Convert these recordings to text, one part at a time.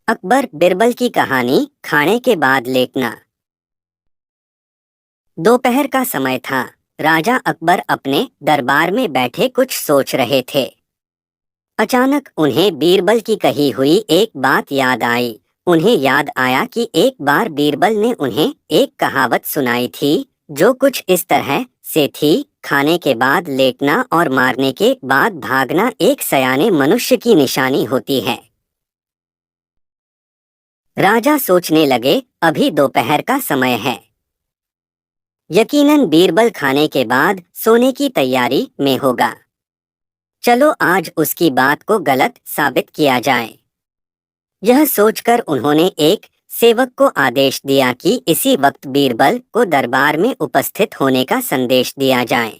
अकबर बिरबल की कहानी खाने के बाद लेटना। दोपहर का समय था। राजा अकबर अपने दरबार में बैठे कुछ सोच रहे थे। अचानक उन्हें बीरबल की कही हुई एक बात याद आई। उन्हें याद आया कि एक बार बीरबल ने उन्हें एक कहावत सुनाई थी, जो कुछ इस तरह से थी: खाने के बाद लेटना और मारने के बाद भागना एक सयाने मनुष्य की निशानी होती है। राजा सोचने लगे, अभी दोपहर का समय है। यकीनन बीरबल खाने के बाद सोने की तैयारी में होगा। चलो आज उसकी बात को गलत साबित किया जाए। यह सोचकर उन्होंने एक सेवक को आदेश दिया कि इसी वक्त बीरबल को दरबार में उपस्थित होने का संदेश दिया जाए।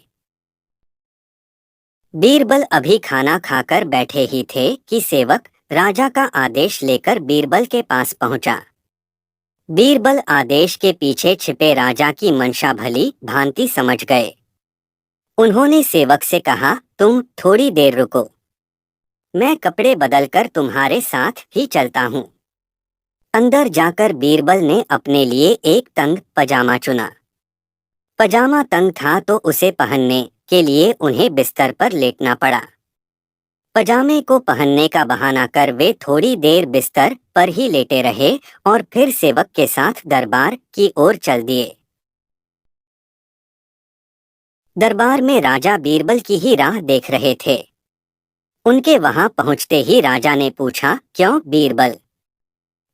बीरबल अभी खाना खाकर बैठे ही थे कि सेवक राजा का आदेश लेकर बीरबल के पास पहुंचा। बीरबल आदेश के पीछे छिपे राजा की मंशा भली भांति समझ गए। उन्होंने सेवक से कहा, तुम थोड़ी देर रुको, मैं कपड़े बदलकर तुम्हारे साथ ही चलता हूँ। अंदर जाकर बीरबल ने अपने लिए एक तंग पजामा चुना। पजामा तंग था तो उसे पहनने के लिए उन्हें बिस्तर पर लेटना पड़ा। पजामे को पहनने का बहाना कर वे थोड़ी देर बिस्तर पर ही लेटे रहे और फिर सेवक के साथ दरबार की ओर चल दिए। दरबार में राजा बीरबल की ही राह देख रहे थे। उनके वहां पहुंचते ही राजा ने पूछा, क्यों बीरबल,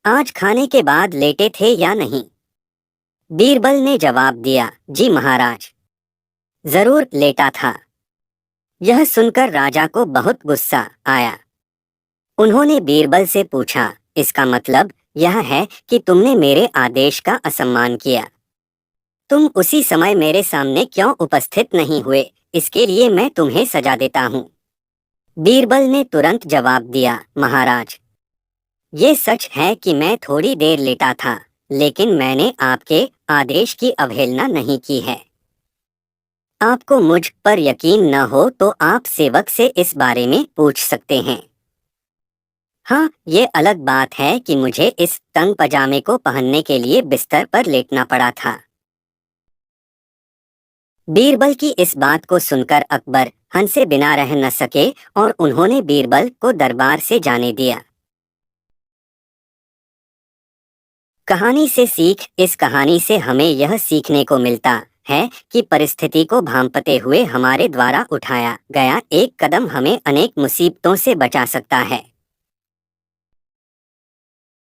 आज खाने के बाद लेटे थे या नहीं? बीरबल ने जवाब दिया, जी महाराज, जरूर लेटा था। यह सुनकर राजा को बहुत गुस्सा आया। उन्होंने बीरबल से पूछा, इसका मतलब यह है कि तुमने मेरे आदेश का असम्मान किया। तुम उसी समय मेरे सामने क्यों उपस्थित नहीं हुए? इसके लिए मैं तुम्हें सजा देता हूँ। बीरबल ने तुरंत जवाब दिया, महाराज, ये सच है कि मैं थोड़ी देर लेटा था, लेकिन मैंने आपके आदेश की अवहेलना नहीं की है। आपको मुझ पर यकीन न हो तो आप सेवक से इस बारे में पूछ सकते हैं। हाँ, ये अलग बात है कि मुझे इस तंग पजामे को पहनने के लिए बिस्तर पर लेटना पड़ा था। बीरबल की इस बात को सुनकर अकबर हंसे बिना रह न सके और उन्होंने बीरबल को दरबार से जाने दिया। कहानी से सीख। इस कहानी से हमें यह सीखने को मिलता है कि परिस्थिति को भांपते हुए हमारे द्वारा उठाया गया एक कदम हमें अनेक मुसीबतों से बचा सकता है।